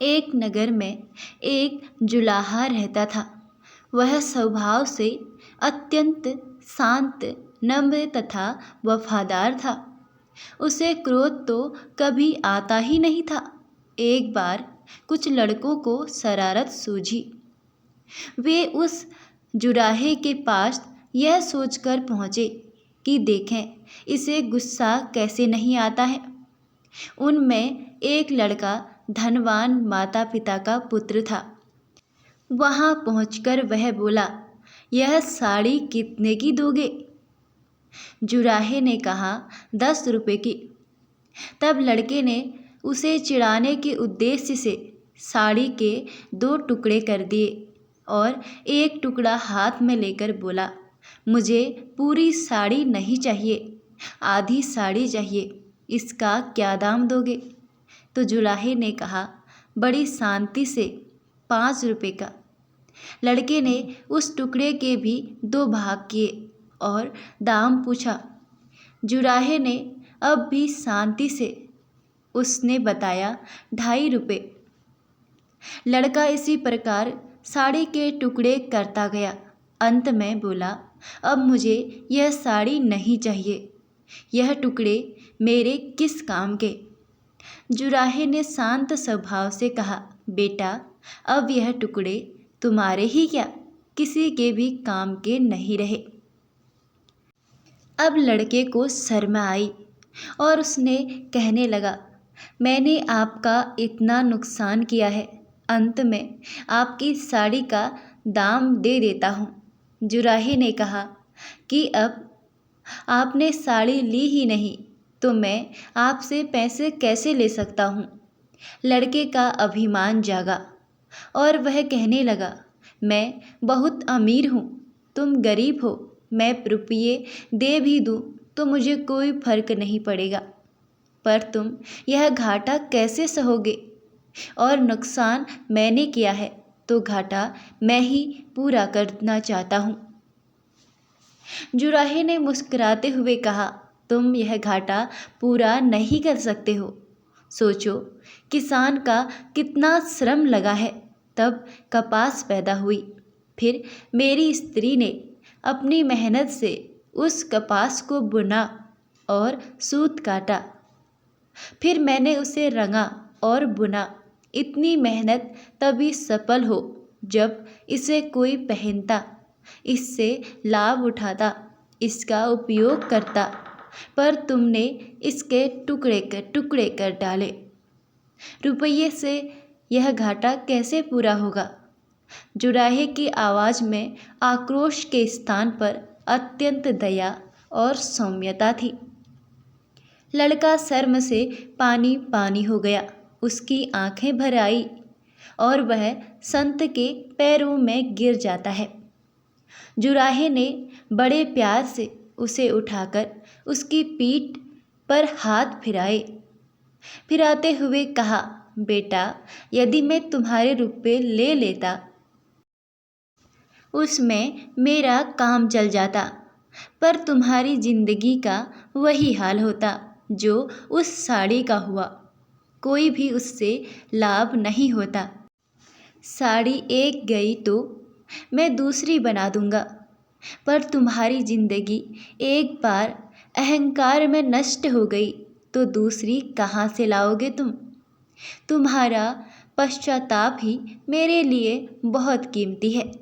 एक नगर में एक जुलाहा रहता था। वह स्वभाव से अत्यंत शांत, नम्र तथा वफादार था। उसे क्रोध तो कभी आता ही नहीं था। एक बार कुछ लड़कों को शरारत सूझी। वे उस जुराहे के पास यह सोचकर पहुँचे कि देखें इसे गुस्सा कैसे नहीं आता है। उनमें एक लड़का धनवान माता पिता का पुत्र था। वहाँ पहुंचकर वह बोला, यह साड़ी कितने की दोगे? जुराहे ने कहा, 10 रुपये की। तब लड़के ने उसे चिढ़ाने के उद्देश्य से साड़ी के 2 टुकड़े कर दिए और एक टुकड़ा हाथ में लेकर बोला, मुझे पूरी साड़ी नहीं चाहिए, आधी साड़ी चाहिए, इसका क्या दाम दोगे? तो जुलाहे ने कहा बड़ी शांति से, 5 रुपये का। लड़के ने उस टुकड़े के भी 2 भाग किए और दाम पूछा। जुराहे ने अब भी शांति से उसने बताया 2.5 रुपये। लड़का इसी प्रकार साड़ी के टुकड़े करता गया। अंत में बोला, अब मुझे यह साड़ी नहीं चाहिए, यह टुकड़े मेरे किस काम के? जुराहे ने शांत स्वभाव से कहा, बेटा अब यह टुकड़े तुम्हारे ही क्या, किसी के भी काम के नहीं रहे। अब लड़के को शर्म आई और उसने कहने लगा, मैंने आपका इतना नुकसान किया है, अंत में आपकी साड़ी का दाम दे देता हूँ। जुराहे ने कहा कि अब आपने साड़ी ली ही नहीं तो मैं आपसे पैसे कैसे ले सकता हूँ। लड़के का अभिमान जागा और वह कहने लगा, मैं बहुत अमीर हूँ, तुम गरीब हो, मैं रुपये दे भी दूँ तो मुझे कोई फर्क नहीं पड़ेगा, पर तुम यह घाटा कैसे सहोगे? और नुकसान मैंने किया है तो घाटा मैं ही पूरा करना चाहता हूँ। जुराहे ने मुस्कुराते हुए कहा, तुम यह घाटा पूरा नहीं कर सकते हो। सोचो किसान का कितना श्रम लगा है, तब कपास पैदा हुई, फिर मेरी स्त्री ने अपनी मेहनत से उस कपास को बुना और सूत काटा, फिर मैंने उसे रंगा और बुना। इतनी मेहनत तभी सफल हो जब इसे कोई पहनता, इससे लाभ उठाता, इसका उपयोग करता, पर तुमने इसके टुकड़े कर डाले। रुपये से यह घाटा कैसे पूरा होगा? जुराहे की आवाज़ में आक्रोश के स्थान पर अत्यंत दया और सौम्यता थी। लड़का शर्म से पानी पानी हो गया, उसकी आंखें भर आई और वह संत के पैरों में गिर जाता है। जुराहे ने बड़े प्यार से उसे उठाकर उसकी पीठ पर हाथ फिराते हुए कहा, बेटा यदि मैं तुम्हारे रुपये ले लेता उसमें मेरा काम चल जाता, पर तुम्हारी जिंदगी का वही हाल होता जो उस साड़ी का हुआ, कोई भी उससे लाभ नहीं होता। साड़ी एक गई तो मैं दूसरी बना दूंगा, पर तुम्हारी जिंदगी एक बार अहंकार में नष्ट हो गई तो दूसरी कहाँ से लाओगे तुम? तुम्हारा पश्चाताप ही मेरे लिए बहुत कीमती है।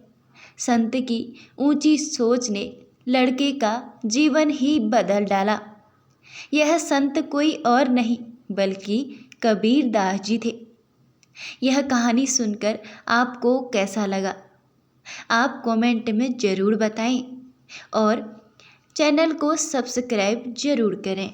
संत की ऊंची सोच ने लड़के का जीवन ही बदल डाला। यह संत कोई और नहीं बल्कि कबीर दास जी थे। यह कहानी सुनकर आपको कैसा लगा? आप कमेंट में ज़रूर बताएं और चैनल को सब्सक्राइब ज़रूर करें।